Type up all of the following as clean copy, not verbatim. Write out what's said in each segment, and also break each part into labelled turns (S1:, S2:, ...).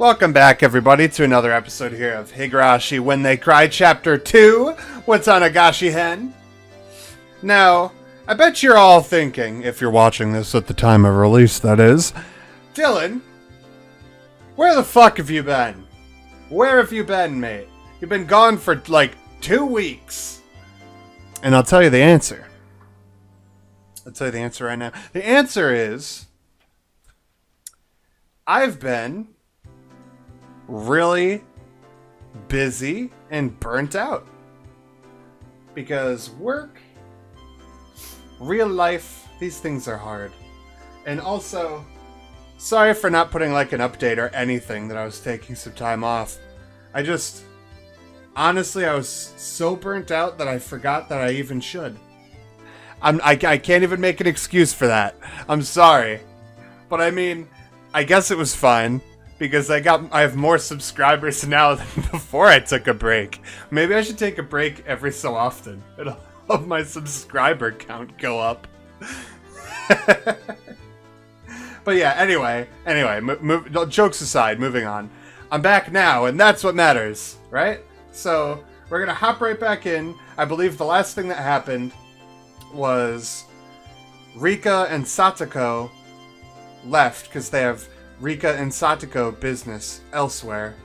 S1: Welcome back, everybody, to another episode here of Higurashi When They Cry, Chapter 2, Watanagashi Hen. Now, I bet you're all thinking, if you're watching this at the time of release, that is, Dylan, where the fuck have you been? Where have you been, mate? You've been gone for, like, 2 weeks. And I'll tell you the answer. I'll tell you the answer right now. The answer is, I've been really busy and burnt out. Because work, real life, these things are hard. And also, sorry for not putting like an update or anything that I was taking some time off. Honestly, I was so burnt out that I forgot that I even should. I can't even make an excuse for that. I'm sorry. But I mean, I guess it was fine. Because I have more subscribers now than before I took a break. Maybe I should take a break every so often. It'll help my subscriber count go up. But yeah, anyway, jokes aside, moving on. I'm back now, and that's what matters, right? So, we're gonna hop right back in. I believe the last thing that happened was Rika and Satoko left, because they have Rika and Satoko business elsewhere.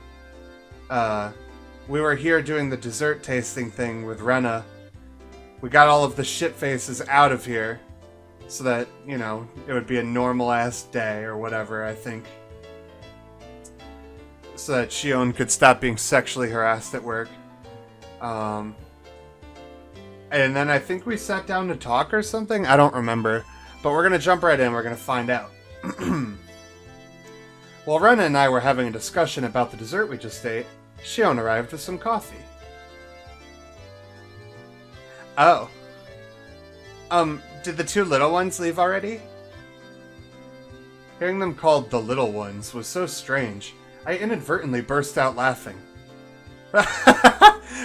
S1: We were here doing the dessert tasting thing with Rena. We got all of the shit faces out of here so that, you know, it would be a normal ass day or whatever, I think. So that Shion could stop being sexually harassed at work. And then I think we sat down to talk or something? I don't remember. But we're gonna jump right in, we're gonna find out. While Rena and I were having a discussion about the dessert we just ate, Shion arrived with some coffee. Oh. Did the 2 little ones leave already? Hearing them called the little ones was so strange, I inadvertently burst out laughing.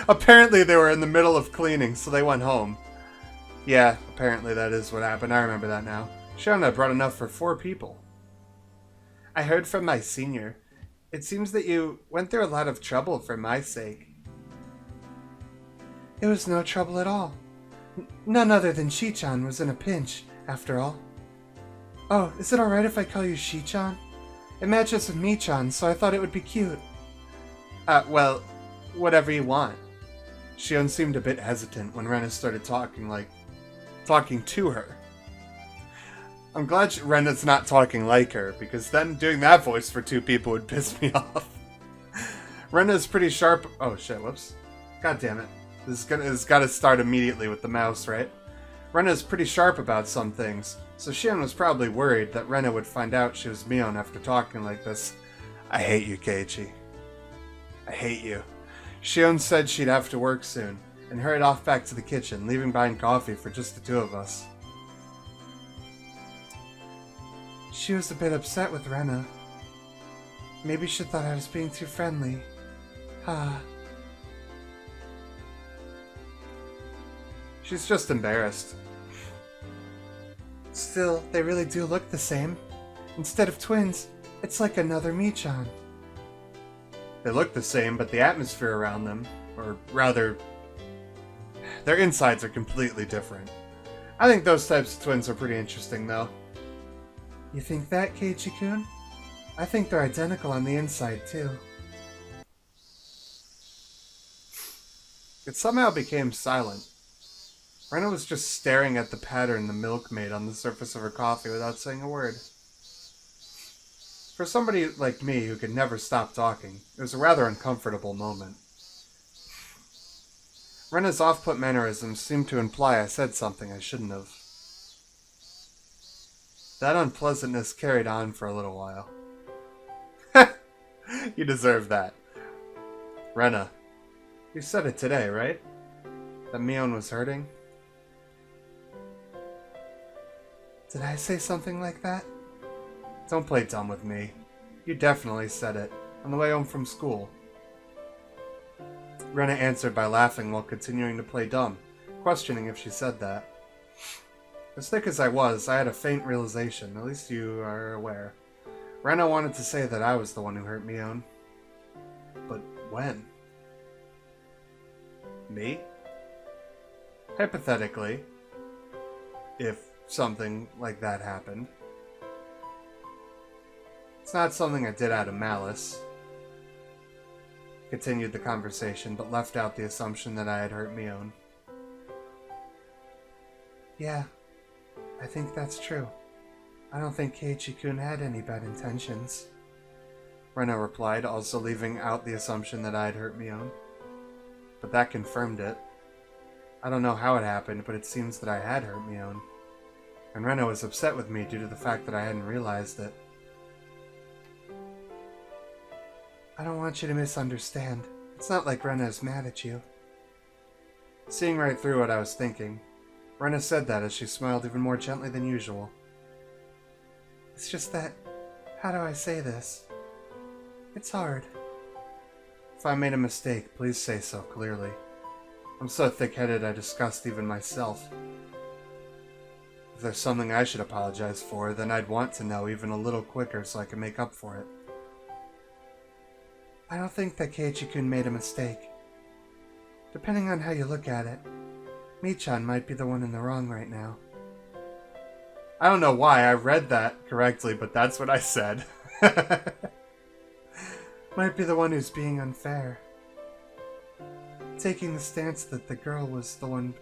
S1: Apparently they were in the middle of cleaning, so they went home. Yeah, apparently that is what happened, I remember that now. Shion had brought enough for 4 people. I heard from my senior. It seems that you went through a lot of trouble for my sake. It was no trouble at all. None other than Shi-chan was in a pinch, after all. Oh, is it alright if I call you Shi-chan? It matches with me-chan, so I thought it would be cute. Well, whatever you want. Shion seemed a bit hesitant when Rena started talking to her. I'm glad Rena's not talking like her, because then doing that voice for 2 people would piss me off. Rena's pretty sharp. Oh shit, whoops. God damn it. This has got to start immediately with the mouse, right? Rena's pretty sharp about some things, so Shion was probably worried that Rena would find out she was Mion after talking like this. I hate you, Keiichi. I hate you. Shion said she'd have to work soon, and hurried off back to the kitchen, leaving behind coffee for just the 2 of us. She was a bit upset with Rena. Maybe she thought I was being too friendly. She's just embarrassed. Still, they really do look the same. Instead of twins, it's like another Mi-chan. They look the same, but the atmosphere around them, or rather, their insides are completely different. I think those types of twins are pretty interesting, though. You think that, Keiichi-kun? I think they're identical on the inside, too. It somehow became silent. Rena was just staring at the pattern the milk made on the surface of her coffee without saying a word. For somebody like me who could never stop talking, it was a rather uncomfortable moment. Rena's off-put mannerisms seemed to imply I said something I shouldn't have. That unpleasantness carried on for a little while. You deserve that. Rena, you said it today, right? That Mion was hurting? Did I say something like that? Don't play dumb with me. You definitely said it, on the way home from school. Rena answered by laughing while continuing to play dumb, questioning if she said that. As thick as I was, I had a faint realization, at least you are aware. Rena wanted to say that I was the one who hurt Mion. But when? Me? Hypothetically, if something like that happened. It's not something I did out of malice. Continued the conversation, but left out the assumption that I had hurt Mion. Yeah, I think that's true. I don't think Keiichi-kun had any bad intentions. Rena replied, also leaving out the assumption that I had hurt Mion. But that confirmed it. I don't know how it happened, but it seems that I had hurt Mion. And Rena was upset with me due to the fact that I hadn't realized it. I don't want you to misunderstand. It's not like Rena is mad at you. Seeing right through what I was thinking, Rena said that as she smiled even more gently than usual. It's just that, how do I say this? It's hard. If I made a mistake, please say so clearly. I'm so thick-headed I disgust even myself. If there's something I should apologize for, then I'd want to know even a little quicker so I can make up for it. I don't think that Keiichi-kun made a mistake. Depending on how you look at it, Mii-chan might be the one in the wrong right now. I don't know why I read that correctly, but that's what I said. Might be the one who's being unfair. Taking the stance that the girl was the one...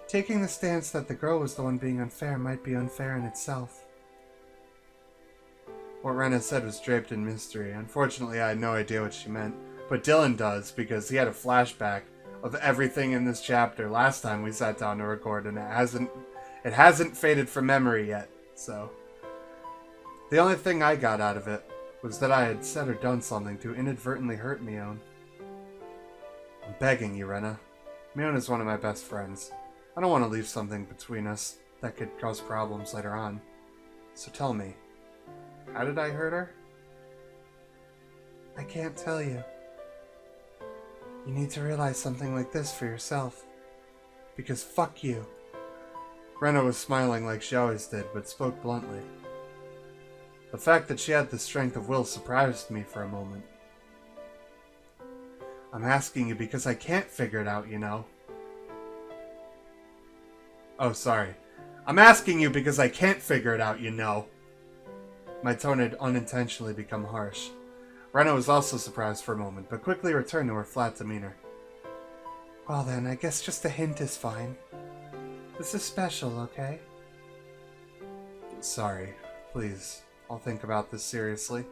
S1: Taking the stance that the girl was the one being unfair might be unfair in itself. What Rena said was draped in mystery. Unfortunately, I had no idea what she meant. But Dylan does, because he had a flashback of everything in this chapter last time we sat down to record, and it hasn't faded from memory yet, so... The only thing I got out of it was that I had said or done something to inadvertently hurt Mion. I'm begging you, Rena. Mion is one of my best friends. I don't want to leave something between us that could cause problems later on. So tell me, how did I hurt her? I can't tell you. You need to realize something like this for yourself. Because fuck you. Rena was smiling like she always did, but spoke bluntly. The fact that she had the strength of will surprised me for a moment. I'm asking you because I can't figure it out, you know. Oh, sorry. I'm asking you because I can't figure it out, you know. My tone had unintentionally become harsh. Rena was also surprised for a moment, but quickly returned to her flat demeanor. Well then, I guess just a hint is fine. This is special, okay? Sorry. Please. I'll think about this seriously.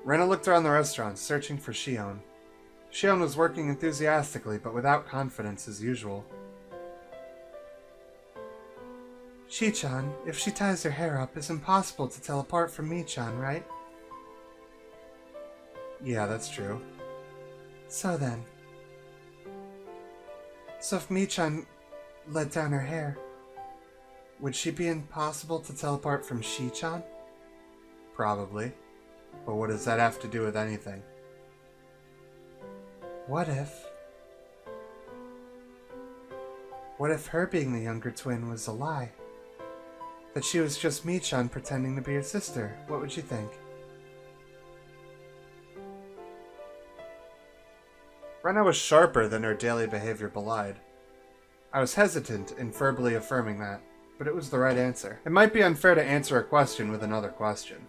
S1: Rena looked around the restaurant, searching for Shion. Shion was working enthusiastically, but without confidence as usual. Shi-chan, if she ties her hair up, it's impossible to tell apart from Mii-chan, right? Yeah, that's true. So then. So if Mii-chan let down her hair, would she be impossible to tell apart from Shi-chan? Probably. But what does that have to do with anything? What if her being the younger twin was a lie? That she was just Mii-chan pretending to be her sister? What would you think? Rena was sharper than her daily behavior belied. I was hesitant in verbally affirming that, but it was the right answer. It might be unfair to answer a question with another question.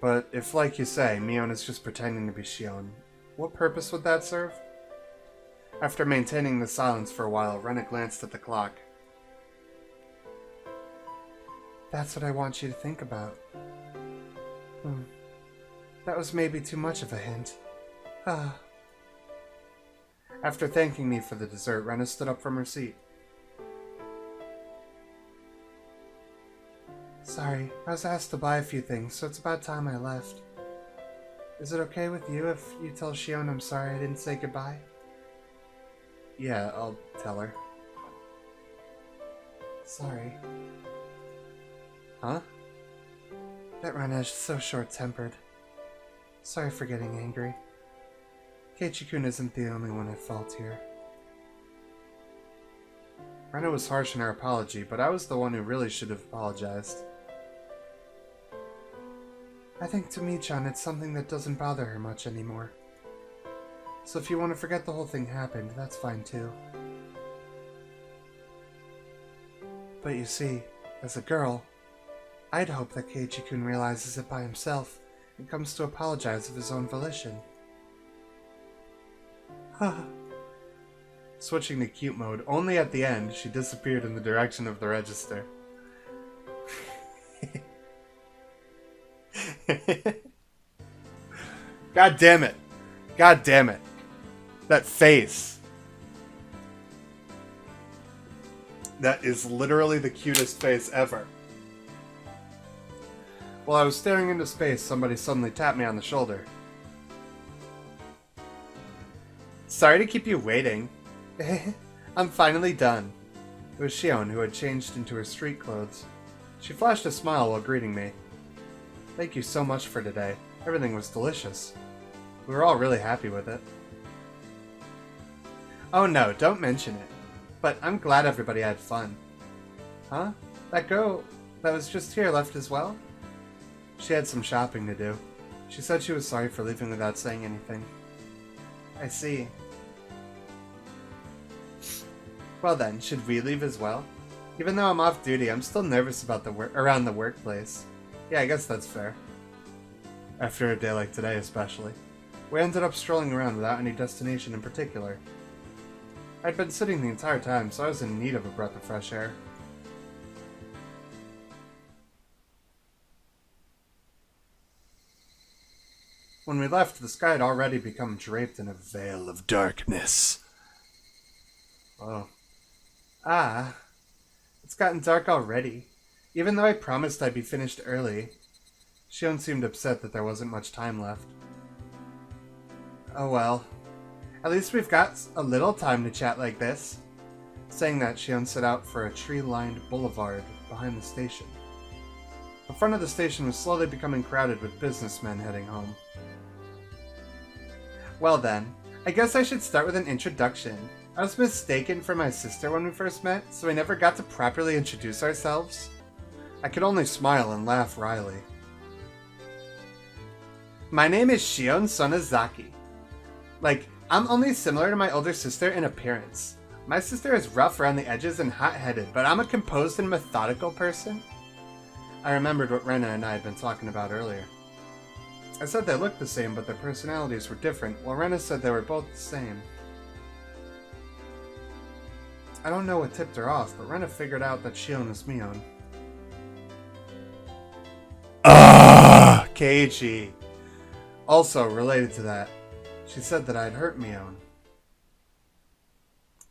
S1: But if, like you say, Mion is just pretending to be Shion, what purpose would that serve? After maintaining the silence for a while, Rena glanced at the clock. That's what I want you to think about. That was maybe too much of a hint. After thanking me for the dessert, Rena stood up from her seat. Sorry, I was asked to buy a few things, so it's about time I left. Is it okay with you if you tell Shion I'm sorry I didn't say goodbye? Yeah, I'll tell her. Sorry. Huh? That Rena is so short-tempered. Sorry for getting angry. Keiichi-kun isn't the only one at fault here. Rena was harsh in her apology, but I was the one who really should have apologized. I think to Mi-chan it's something that doesn't bother her much anymore. So if you want to forget the whole thing happened, that's fine too. But you see, as a girl, I'd hope that Keiichi-kun realizes it by himself and comes to apologize of his own volition. Haha. Switching to cute mode, only at the end, she disappeared in the direction of the register. God damn it. God damn it. That face. That is literally the cutest face ever. While I was staring into space, somebody suddenly tapped me on the shoulder. Sorry to keep you waiting. I'm finally done. It was Shion, who had changed into her street clothes. She flashed a smile while greeting me. Thank you so much for today. Everything was delicious. We were all really happy with it. Oh no, don't mention it. But I'm glad everybody had fun. Huh? That girl that was just here left as well? She had some shopping to do. She said she was sorry for leaving without saying anything. I see. Well then, should we leave as well? Even though I'm off duty, I'm still nervous about around the workplace. Yeah, I guess that's fair. After a day like today, especially. We ended up strolling around without any destination in particular. I'd been sitting the entire time, so I was in need of a breath of fresh air. When we left, the sky had already become draped in a veil of darkness. Oh. Ah. It's gotten dark already. Even though I promised I'd be finished early. Shion seemed upset that there wasn't much time left. Oh well. At least we've got a little time to chat like this. Saying that, Shion set out for a tree-lined boulevard behind the station. The front of the station was slowly becoming crowded with businessmen heading home. Well then, I guess I should start with an introduction. I was mistaken for my sister when we first met, so we never got to properly introduce ourselves. I could only smile and laugh wryly. My name is Shion Sonozaki. Like, I'm only similar to my older sister in appearance. My sister is rough around the edges and hot-headed, but I'm a composed and methodical person. I remembered what Rena and I had been talking about earlier. I said they looked the same, but their personalities were different, while Rena said they were both the same. I don't know what tipped her off, but Rena figured out that Shion was Mion. Ah, Keiichi! Also, related to that, she said that I'd hurt Mion.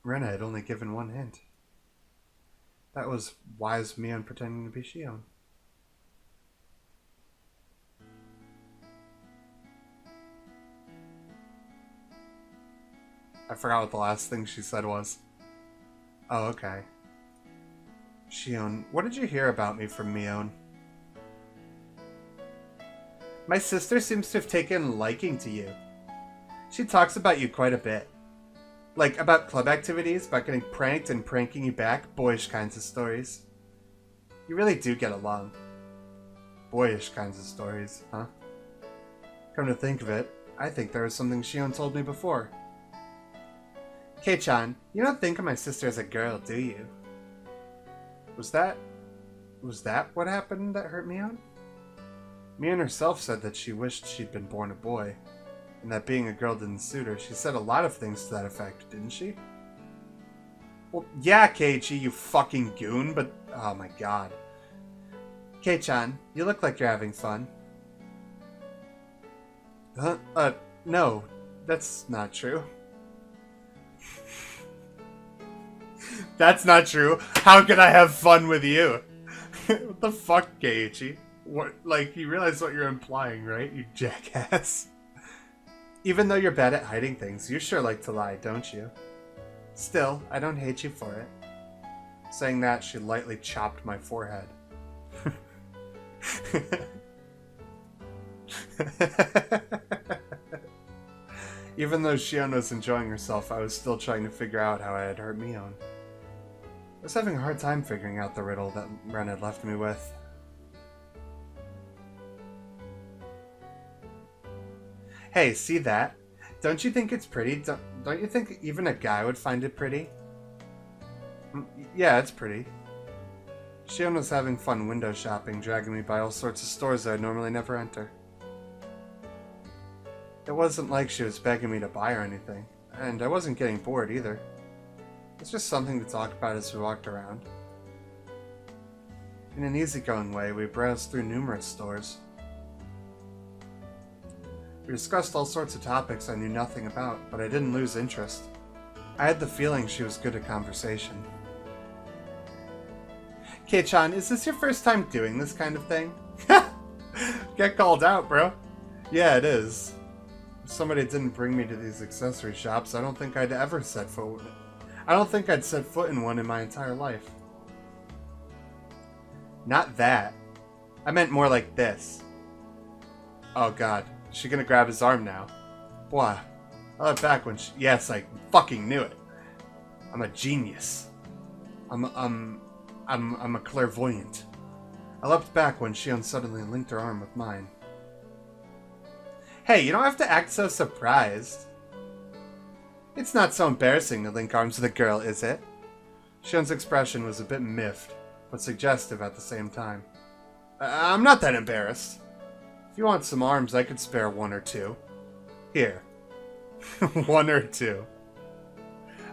S1: Rena had only given one hint. That was wise Mion pretending to be Shion. I forgot what the last thing she said was. Oh, okay. Shion, what did you hear about me from Mion? My sister seems to have taken a liking to you. She talks about you quite a bit. Like, about club activities, about getting pranked and pranking you back, boyish kinds of stories. You really do get along. Boyish kinds of stories, huh? Come to think of it, I think there was something Shion told me before. Kei-chan, you don't think of my sister as a girl, do you? Was that what happened that hurt Mion? Mion herself said that she wished she'd been born a boy, and that being a girl didn't suit her. She said a lot of things to that effect, didn't she? Well, yeah, Keiichi, you fucking goon, but oh my god. Kei-chan, you look like you're having fun. Huh? No, that's not true. That's not true. How can I have fun with you? What the fuck, Keiichi? What, like, you realize what you're implying, right? You jackass. Even though you're bad at hiding things, you sure like to lie, don't you? Still, I don't hate you for it. Saying that, she lightly chopped my forehead. Even though Shion was enjoying herself, I was still trying to figure out how I had hurt Mion. I was having a hard time figuring out the riddle that Ren had left me with. Hey, see that? Don't you think it's pretty? Don't you think even a guy would find it pretty? Yeah, it's pretty. Shion was having fun window shopping, dragging me by all sorts of stores that I'd normally never enter. It wasn't like she was begging me to buy or anything, and I wasn't getting bored either. It's just something to talk about as we walked around. In an easygoing way, we browsed through numerous stores. We discussed all sorts of topics I knew nothing about, but I didn't lose interest. I had the feeling she was good at conversation. Kei-chan, is this your first time doing this kind of thing? Get called out, bro. Yeah, it is. If somebody didn't bring me to these accessory shops, I don't think I'd ever set foot in it. I don't think I'd set foot in one in my entire life. Not that. I meant more like this. Oh god, is she gonna grab his arm now? Boy, I looked back when she... Yes, I fucking knew it. I'm a genius. I'm a clairvoyant. I leapt back when Shion suddenly linked her arm with mine. Hey, you don't have to act so surprised. It's not so embarrassing to link arms with a girl, is it? Shion's expression was a bit miffed, but suggestive at the same time. I'm not that embarrassed. If you want some arms, I could spare one or two. Here. One or two.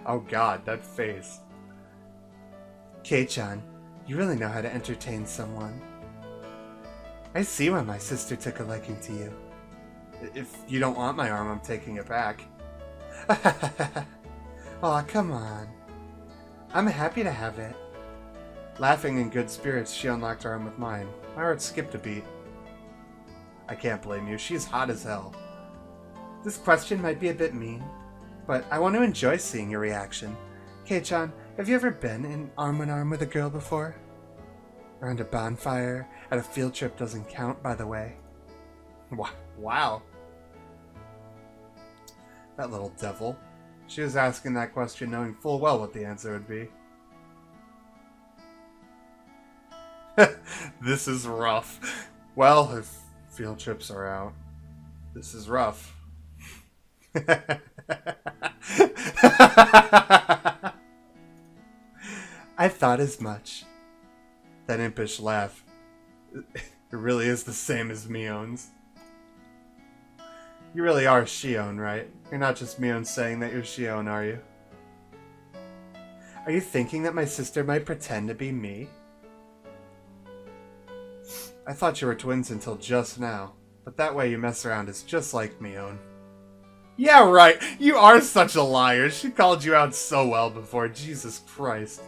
S1: Oh god, that face. Kei-chan, you really know how to entertain someone. I see why my sister took a liking to you. If you don't want my arm, I'm taking it back. Aw, come on. I'm happy to have it. Laughing in good spirits, she unlocked her arm with mine. My heart skipped a beat. I can't blame you. She's hot as hell. This question might be a bit mean, but I want to enjoy seeing your reaction. Kei-chan, have you ever been in arm-in-arm with a girl before? Around a bonfire? At a field trip doesn't count, by the way. Wow. That little devil. She was asking that question knowing full well what the answer would be. This is rough. Well, if field trips are out, this is rough. I thought as much. That impish laugh. It really is the same as Mion's. You really are Shion, right? You're not just Mion saying that you're Shion, are you? Are you thinking that my sister might pretend to be me? I thought you were twins until just now, but that way you mess around is just like Mion. Yeah, right! You are such a liar! She called you out so well before, Jesus Christ.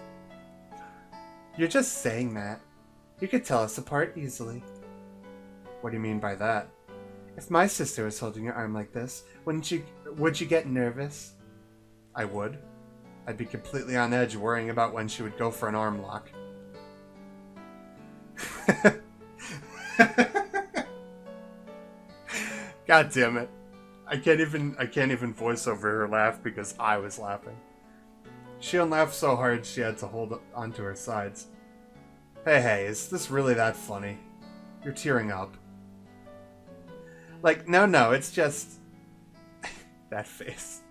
S1: You're just saying that. You could tell us apart easily. What do you mean by that? If my sister was holding your arm like this, would you get nervous? I would. I'd be completely on edge worrying about when she would go for an arm lock. God damn it. I can't even voice over her laugh because I was laughing. Shion laughed so hard she had to hold onto her sides. Hey, is this really that funny? You're tearing up. Like, no, it's just... that face.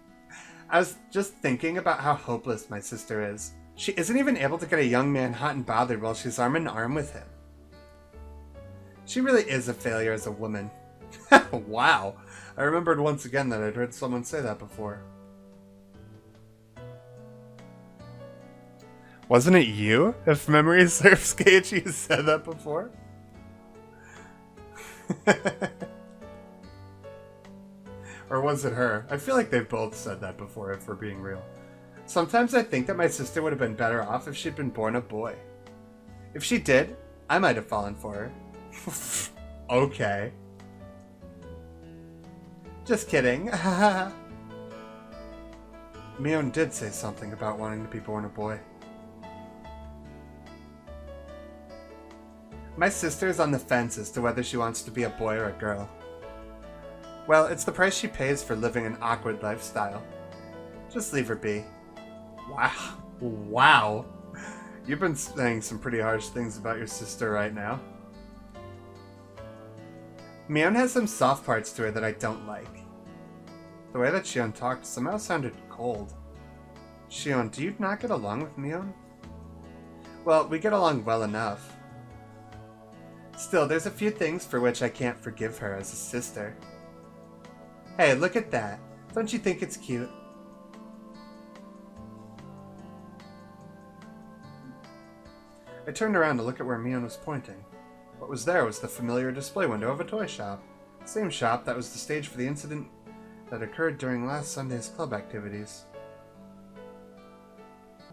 S1: I was just thinking about how hopeless my sister is. She isn't even able to get a young man hot and bothered while she's arm in arm with him. She really is a failure as a woman. Wow. I remembered once again that I'd heard someone say that before. Wasn't it you? If memory serves, Keiichi, you said that before? Or was it her? I feel like they've both said that before, if we're being real. Sometimes I think that my sister would have been better off if she'd been born a boy. If she did, I might have fallen for her. Okay. Just kidding. Mion did say something about wanting to be born a boy. My sister is on the fence as to whether she wants to be a boy or a girl. Well, it's the price she pays for living an awkward lifestyle. Just leave her be. Wow. You've been saying some pretty harsh things about your sister right now. Mion has some soft parts to her that I don't like. The way that Shion talked somehow sounded cold. Shion, do you not get along with Mion? Well, we get along well enough. Still, there's a few things for which I can't forgive her as a sister. Hey, look at that. Don't you think it's cute? I turned around to look at where Mion was pointing. What was there was the familiar display window of a toy shop. The same shop that was the stage for the incident that occurred during last Sunday's club activities.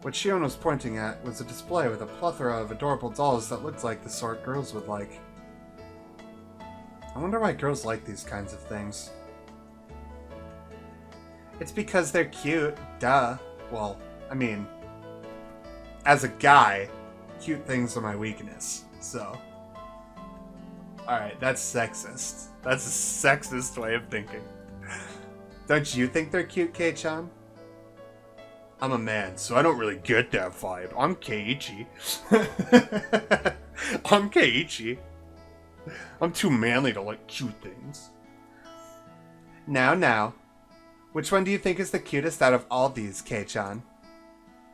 S1: What Shion was pointing at was a display with a plethora of adorable dolls that looked like the sort girls would like. I wonder why girls like these kinds of things. It's because they're cute, duh. Well, I mean, as a guy, cute things are my weakness, so. Alright, that's sexist. That's a sexist way of thinking. Don't you think they're cute, Kei-chan? I'm a man, so I don't really get that vibe. I'm Keiichi. I'm Keiichi. I'm too manly to like cute things. Now. Which one do you think is the cutest out of all these, Kei-chan?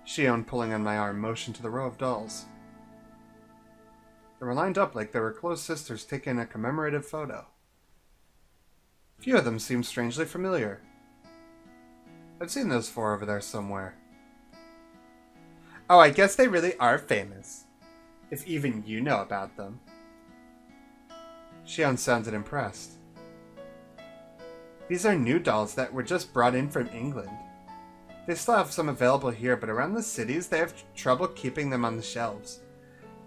S1: Shion, pulling on my arm, motioned to the row of dolls. They were lined up like they were close sisters taking a commemorative photo. A few of them seemed strangely familiar. I've seen those four over there somewhere. Oh, I guess they really are famous. If even you know about them. Shion sounded impressed. These are new dolls that were just brought in from England. They still have some available here, but around the cities they have trouble keeping them on the shelves.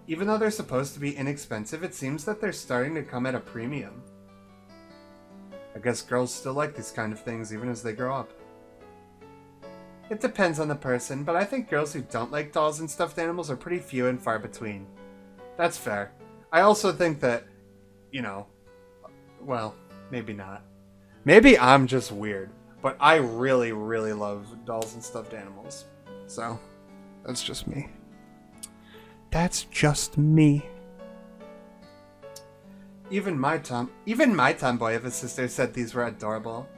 S1: Even though they're supposed to be inexpensive, it seems that they're starting to come at a premium. I guess girls still like these kind of things even as they grow up. It depends on the person, but I think girls who don't like dolls and stuffed animals are pretty few and far between. That's fair. I also think that, you know, well, maybe not. Maybe I'm just weird, but I really, really love dolls and stuffed animals. So, that's just me. That's just me. Even my tomboy of a sister said these were adorable.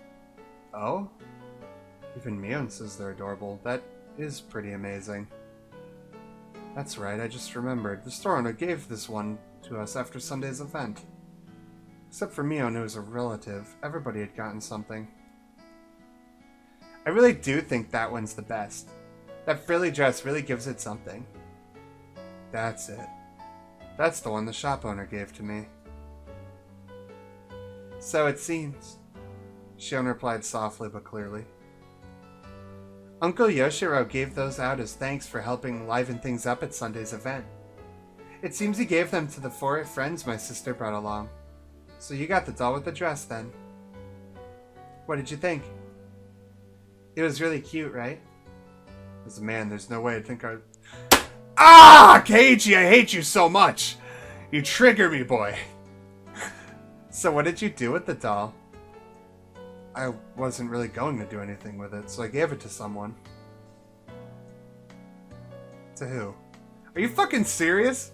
S1: Oh? Even Mion says they're adorable. That is pretty amazing. That's right, I just remembered. The store owner gave this one to us after Sunday's event. Except for Mion, who was a relative. Everybody had gotten something. I really do think that one's the best. That frilly dress really gives it something. That's it. That's the one the shop owner gave to me. So it seems. Shion replied softly but clearly. Uncle Yoshiro gave those out as thanks for helping liven things up at Sunday's event. It seems he gave them to the four friends my sister brought along. So you got the doll with the dress then. What did you think? It was really cute, right? As a man, there's no way I'd think I'd... Ah! Keiji, I hate you so much! You trigger me, boy. So what did you do with the doll? I wasn't really going to do anything with it, so I gave it to someone. To who? Are you fucking serious?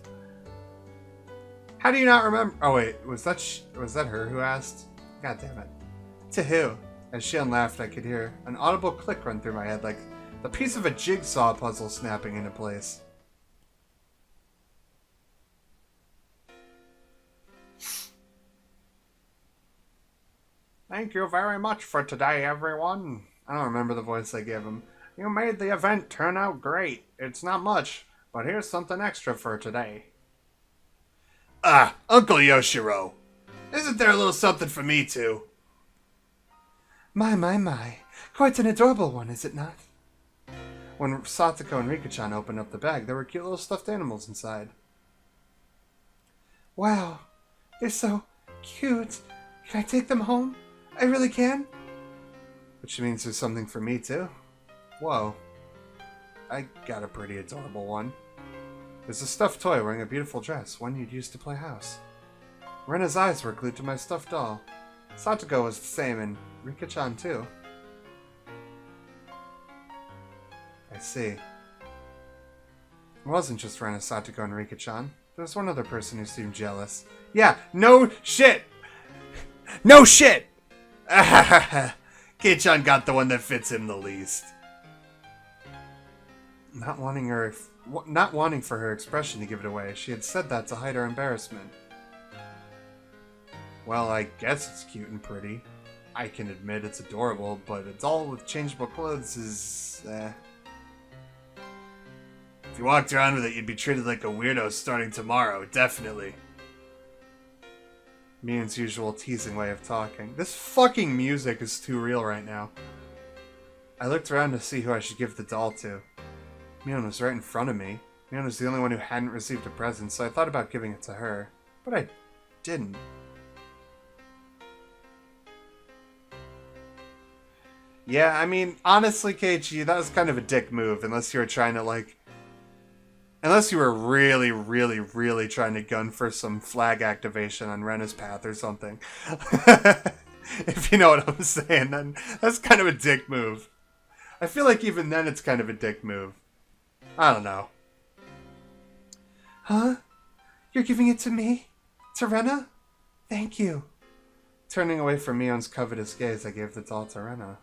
S1: How do you not remember? Oh wait, was that her who asked? God damn it. To who? As Shion laughed, I could hear an audible click run through my head like the piece of a jigsaw puzzle snapping into place. Thank you very much for today, everyone. I don't remember the voice I gave him. You made the event turn out great. It's not much, but here's something extra for today. Ah, Uncle Yoshiro. Isn't there a little something for me, too? My. Quite an adorable one, is it not? When Satoko and Rika-chan opened up the bag, there were cute little stuffed animals inside. Wow, they're so cute. Can I take them home? I really can? Which means there's something for me, too. Whoa. I got a pretty adorable one. There's a stuffed toy wearing a beautiful dress, one you'd use to play house. Rena's eyes were glued to my stuffed doll. Satoko was the same, and Rika-chan, too. I see. It wasn't just Rena, Satoko, and Rika-chan. There was one other person who seemed jealous. Yeah, no shit! No shit! Kei-chan got the one that fits him the least. Not wanting for her expression to give it away, she had said that to hide her embarrassment. Well, I guess it's cute and pretty. I can admit it's adorable, but it's all with changeable clothes is, If you walked around with it, you'd be treated like a weirdo starting tomorrow, definitely. Mion's usual teasing way of talking. This fucking music is too real right now. I looked around to see who I should give the doll to. Mion was right in front of me. Mion was the only one who hadn't received a present, so I thought about giving it to her. But I didn't. Yeah, I mean, honestly, Keiichi, that was kind of a dick move, unless you were trying to, like... Unless you were really, really, really trying to gun for some flag activation on Rena's path or something. If you know what I'm saying, then that's kind of a dick move. I feel like even then it's kind of a dick move. I don't know. Huh? You're giving it to me? To Rena? Thank you. Turning away from Mion's covetous gaze, I gave the doll to Rena.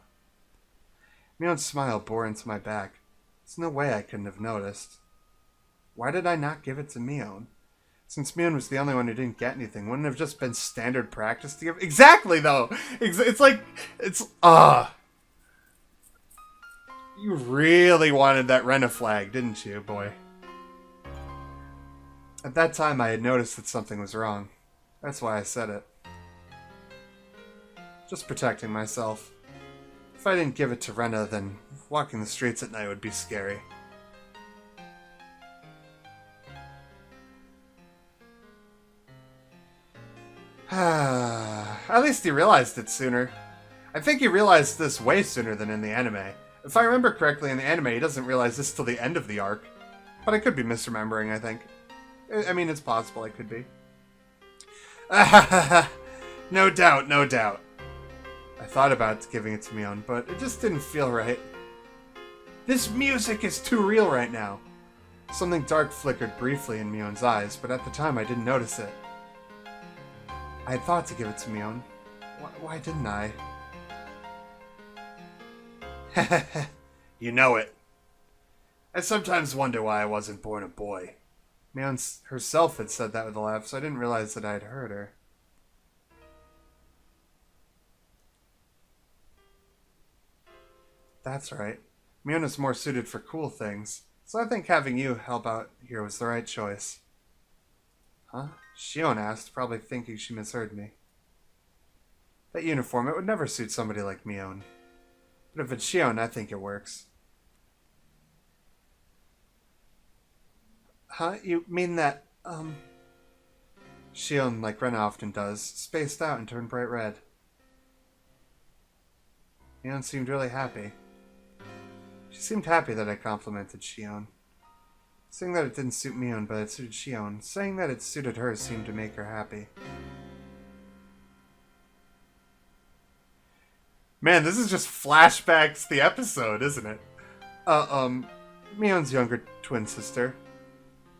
S1: Mion's smile bore into my back. There's no way I couldn't have noticed. Why did I not give it to Mion? Since Mion was the only one who didn't get anything, wouldn't it have just been standard practice to give... Exactly, though! It's like... It's... You really wanted that Rena flag, didn't you, boy? At that time, I had noticed that something was wrong. That's why I said it. Just protecting myself. If I didn't give it to Rena, then walking the streets at night would be scary. At least he realized it sooner. I think he realized this way sooner than in the anime. If I remember correctly, in the anime, he doesn't realize this till the end of the arc. But I could be misremembering, I think. I mean, it's possible I could be. No doubt, no doubt. I thought about giving it to Mion, but it just didn't feel right. This music is too real right now. Something dark flickered briefly in Mion's eyes, but at the time I didn't notice it. I had thought to give it to Mion. Why didn't I? You know it. I sometimes wonder why I wasn't born a boy. Mion herself had said that with a laugh, so I didn't realize that I had heard her. That's right. Mion is more suited for cool things, so I think having you help out here was the right choice. Huh? Shion asked, probably thinking she misheard me. That uniform, it would never suit somebody like Mion. But if it's Shion, I think it works. Huh? You mean that, Shion, like Rena often does, spaced out and turned bright red. Mion seemed really happy. She seemed happy that I complimented Shion. Saying that it didn't suit Mion, but it suited Shion. Saying that it suited her seemed to make her happy. Man, this is just flashbacks the episode, isn't it? Mion's younger twin sister.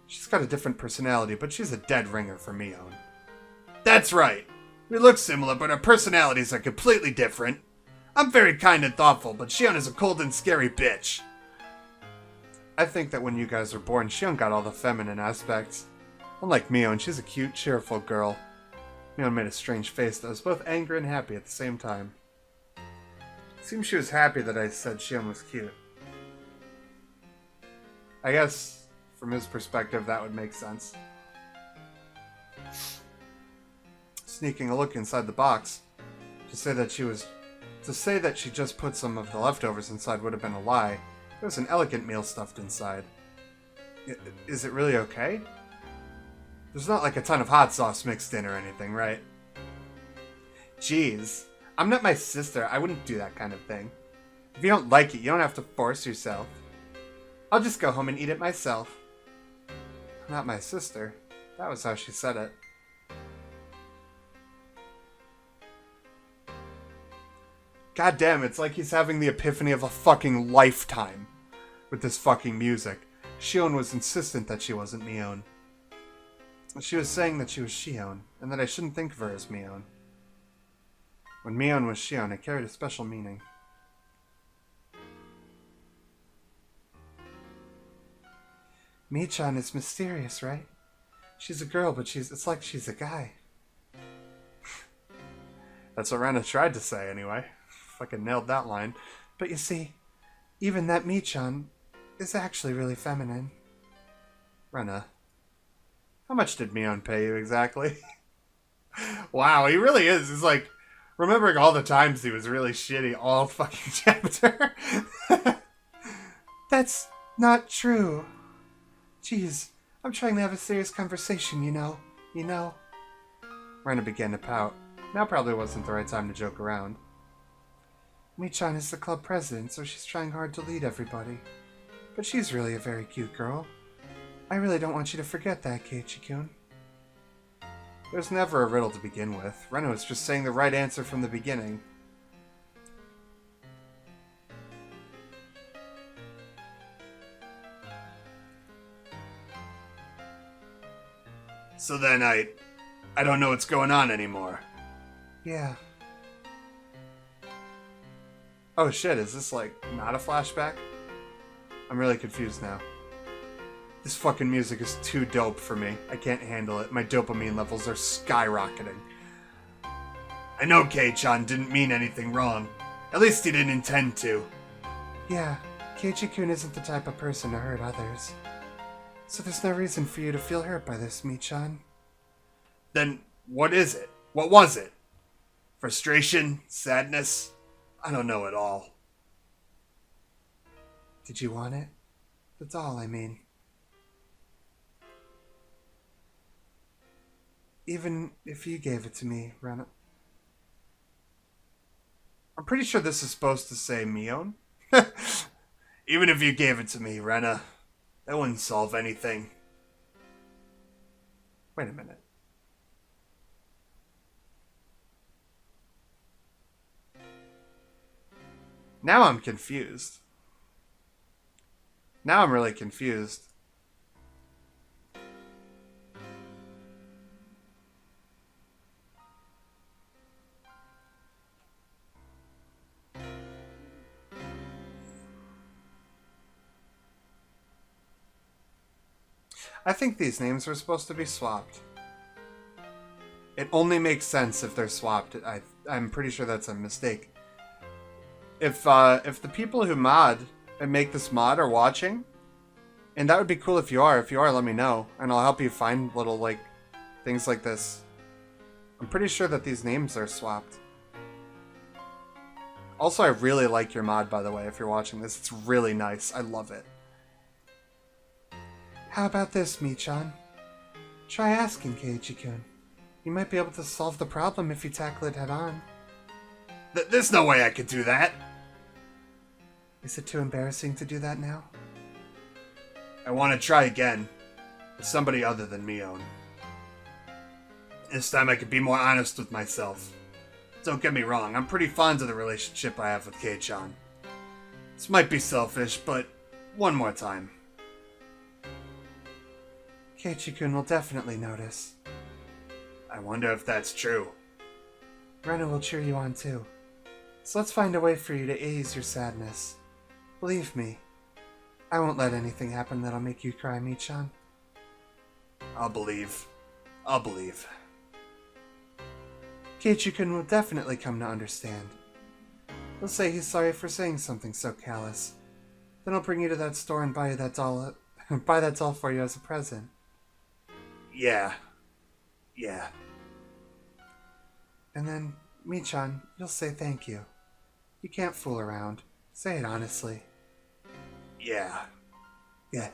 S1: She's got a different personality, but she's a dead ringer for Mion. That's right! We look similar, but our personalities are completely different. I'm very kind and thoughtful, but Shion is a cold and scary bitch. I think that when you guys were born, Shion got all the feminine aspects. Unlike Mion, she's a cute, cheerful girl. Mion made a strange face that was both angry and happy at the same time. It seems she was happy that I said Shion was cute. I guess, from his perspective, that would make sense. Sneaking a look inside the box, to say that she just put some of the leftovers inside would have been a lie. There was an elegant meal stuffed inside. Is it really okay? There's not like a ton of hot sauce mixed in or anything, right? Jeez. I'm not my sister. I wouldn't do that kind of thing. If you don't like it, you don't have to force yourself. I'll just go home and eat it myself. Not my sister. That was how she said it. God damn, it's like he's having the epiphany of a fucking lifetime with this fucking music. Shion was insistent that she wasn't Mion. She was saying that she was Shion, and that I shouldn't think of her as Mion. When Mion was Shion, it carried a special meaning. Mi-chan is mysterious, right? She's a girl, but it's like she's a guy. That's what Rena tried to say, anyway. Fucking nailed that line. But you see, even that Mi-chan is actually really feminine. Rena, how much did Mion pay you exactly? Wow, he really is. He's like, remembering all the times he was really shitty all fucking chapter. That's not true. Jeez, I'm trying to have a serious conversation, you know. Rena began to pout. Now probably wasn't the right time to joke around. Mi-chan is the club president, so she's trying hard to lead everybody. But she's really a very cute girl. I really don't want you to forget that, Keiichi-kun. There's never a riddle to begin with. Rena was just saying the right answer from the beginning. So then I don't know what's going on anymore. Yeah. Oh shit, is this like not a flashback? I'm really confused now. This fucking music is too dope for me. I can't handle it. My dopamine levels are skyrocketing. I know Kei-chan didn't mean anything wrong. At least he didn't intend to. Yeah, Keiichi-kun isn't the type of person to hurt others. So there's no reason for you to feel hurt by this, Mi-chan. Then what is it? What was it? Frustration? Sadness? I don't know at all. Did you want it? That's all, I mean. Even if you gave it to me, Rena. I'm pretty sure this is supposed to say Mion. Even if you gave it to me, Rena, that wouldn't solve anything. Wait a minute. Now I'm confused. Now I'm really confused. I think these names were supposed to be swapped. It only makes sense if they're swapped. I'm pretty sure that's a mistake. If the people who mod and make this mod are watching, and that would be cool if you are. If you are, let me know, and I'll help you find little, like, things like this. I'm pretty sure that these names are swapped. Also, I really like your mod, by the way, if you're watching this. It's really nice. I love it. How about this, Mi-chan? Try asking Keiichi-kun. You might be able to solve the problem if you tackle it head-on. There's no way I could do that! Is it too embarrassing to do that now? I want to try again. With somebody other than Mion. This time I could be more honest with myself. Don't get me wrong, I'm pretty fond of the relationship I have with Kei-chan. This might be selfish, but one more time. Keiichi-kun will definitely notice. I wonder if that's true. Rena will cheer you on too. So let's find a way for you to ease your sadness. Believe me, I won't let anything happen that'll make you cry, Mi-chan. I'll believe. I'll believe. Keiichi-kun will definitely come to understand. He'll say he's sorry for saying something so callous. Then he'll bring you to that store and buy you that doll, buy that doll for you as a present. Yeah. Yeah. And then, Mi-chan, you'll say thank you. You can't fool around. Say it honestly. Yeah. Yeah.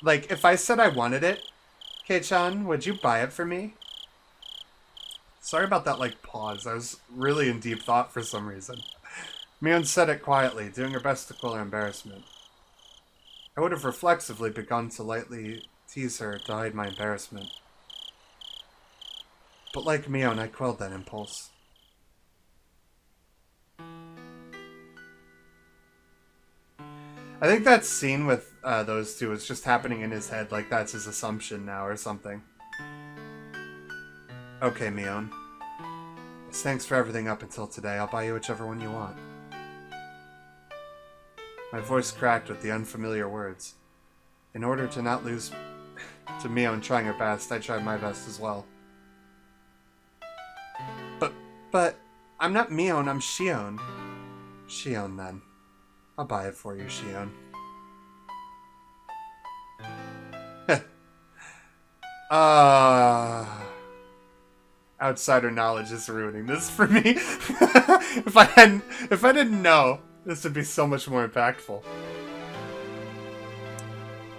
S1: Like, if I said I wanted it, Kei-chan, would you buy it for me? Sorry about that, like, pause. I was really in deep thought for some reason. Mion said it quietly, doing her best to quell her embarrassment. I would have reflexively begun to lightly tease her to hide my embarrassment. But like Mion, I quelled that impulse. I think that scene with those two is just happening in his head, like that's his assumption now or something. Okay, Mion. Thanks for everything up until today. I'll buy you whichever one you want. My voice cracked with the unfamiliar words. In order to not lose to Mion trying her best, I tried my best as well. But, I'm not Mion, I'm Shion. Shion, then. I'll buy it for you, Shion. Outsider knowledge is ruining this for me. If I didn't know, this would be so much more impactful.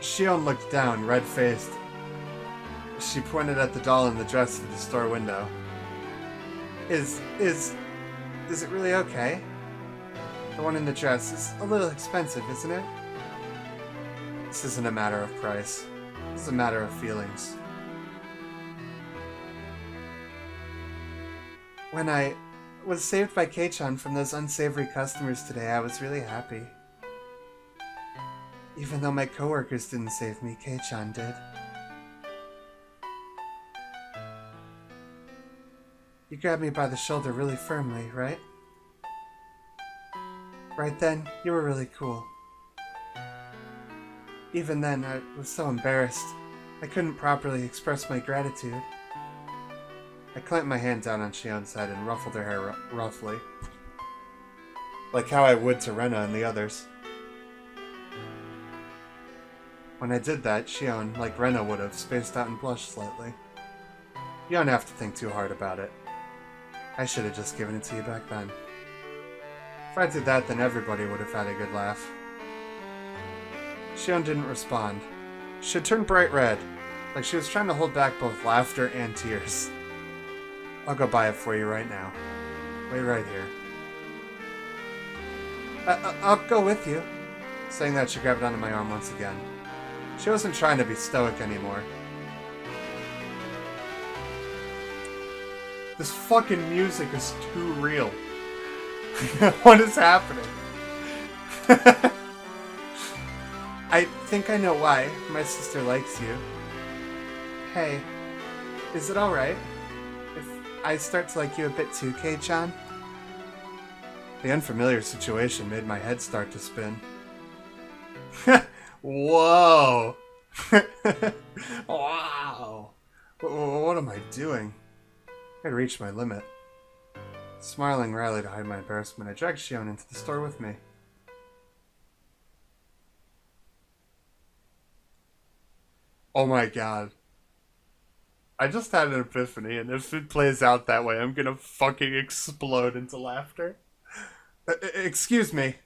S1: Shion looked down, red-faced. She pointed at the doll in the dress through the store window. Is it really okay? The one in the dress is a little expensive, isn't it? This isn't a matter of price. This is a matter of feelings. When I was saved by Kei-chan from those unsavory customers today, I was really happy. Even though my coworkers didn't save me, Kei-chan did. You grabbed me by the shoulder really firmly, right? Right then, you were really cool. Even then, I was so embarrassed. I couldn't properly express my gratitude. I clamped my hand down on Shion's head and ruffled her hair roughly. Like how I would to Rena and the others. When I did that, Shion, like Rena would have, spaced out and blushed slightly. You don't have to think too hard about it. I should have just given it to you back then. If I did that, then everybody would have had a good laugh. Shion didn't respond. She had turned bright red, like she was trying to hold back both laughter and tears. I'll go buy it for you right now. Wait right here. I'll go with you. Saying that, she grabbed onto my arm once again. She wasn't trying to be stoic anymore. This fucking music is too real. What is happening? I think I know why. My sister likes you. Hey, is it alright if I start to like you a bit too, Kei-chan? The unfamiliar situation made my head start to spin. Whoa! Wow! What am I doing? I reached my limit. Smiling wryly to hide my embarrassment, I dragged Shion into the store with me. Oh my god. I just had an epiphany, and if it plays out that way, I'm gonna fucking explode into laughter. Excuse me.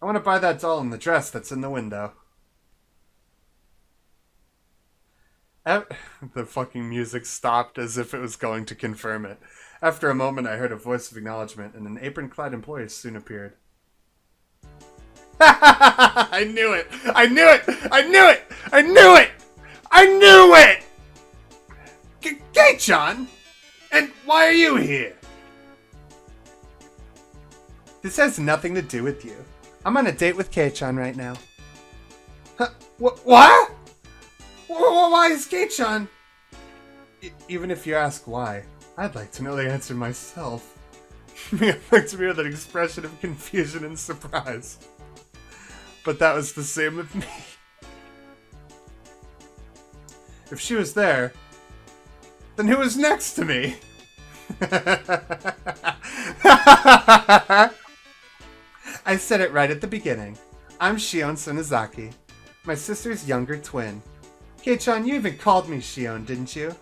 S1: I want to buy that doll in the dress that's in the window. The fucking music stopped as if it was going to confirm it. After a moment, I heard a voice of acknowledgement, and an apron-clad employee soon appeared. I knew it! I knew it! I knew it! I knew it! I knew it! Kei-chan! And why are you here? This has nothing to do with you. I'm on a date with Kei-chan right now. Huh? What? Why is Kei-chan? Even if you ask why, I'd like to know the answer myself. I'd like to hear that expression of confusion and surprise. But that was the same with me. If she was there, then who was next to me? I said it right at the beginning. I'm Shion Sonozaki, my sister's younger twin. Kei-chan, you even called me Shion, didn't you?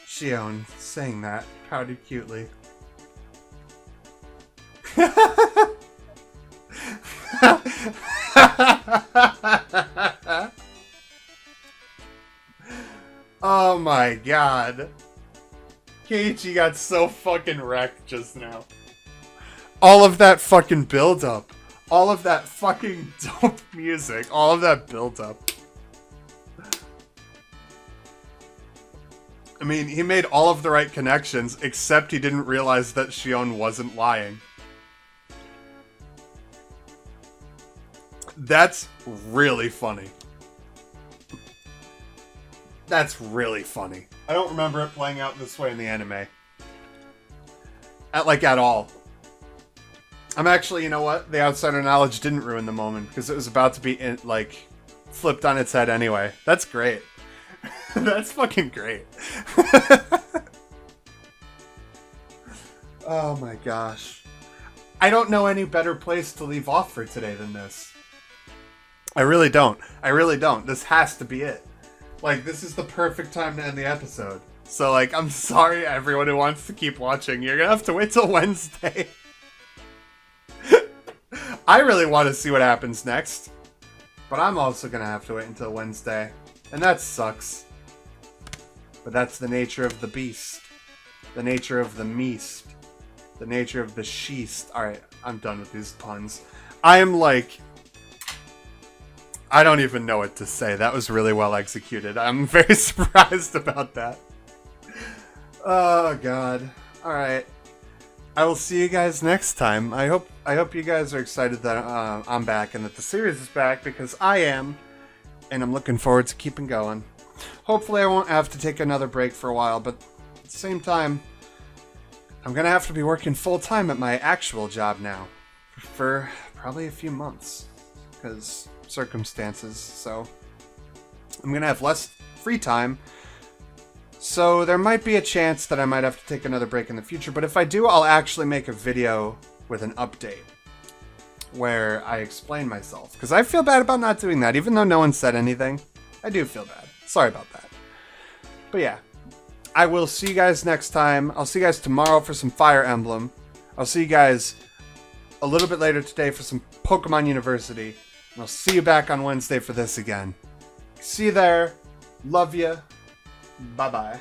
S1: Shion, saying that, pouted cutely. Oh my god. Keiichi got so fucking wrecked just now. All of that fucking build-up. All of that fucking dope music. All of that build-up. I mean, he made all of the right connections, except he didn't realize that Shion wasn't lying. That's really funny. That's really funny. I don't remember it playing out this way in the anime. At all. I'm actually, you know what? The outsider knowledge didn't ruin the moment, because it was about to be, flipped on its head anyway. That's great. That's fucking great. Oh my gosh. I don't know any better place to leave off for today than this. I really don't. I really don't. This has to be it. Like, this is the perfect time to end the episode. So, like, I'm sorry everyone who wants to keep watching. You're gonna have to wait till Wednesday. I really want to see what happens next. But I'm also gonna have to wait until Wednesday. And that sucks. But that's the nature of the beast. The nature of the meast. The nature of the Shii-st. Alright, I'm done with these puns. I am like... I don't even know what to say. That was really well executed. I'm very surprised about that. Oh, God. Alright. I will see you guys next time. I hope you guys are excited that I'm back and that the series is back, because I am. And I'm looking forward to keeping going. Hopefully I won't have to take another break for a while, but at the same time, I'm going to have to be working full-time at my actual job now. For probably a few months. Because circumstances, so I'm going to have less free time. So there might be a chance that I might have to take another break in the future, but if I do, I'll actually make a video with an update where I explain myself. Because I feel bad about not doing that, even though no one said anything. I do feel bad. Sorry about that. But yeah, I will see you guys next time. I'll see you guys tomorrow for some Fire Emblem. I'll see you guys a little bit later today for some Pokemon University. And I'll see you back on Wednesday for this again. See you there. Love ya. Bye-bye.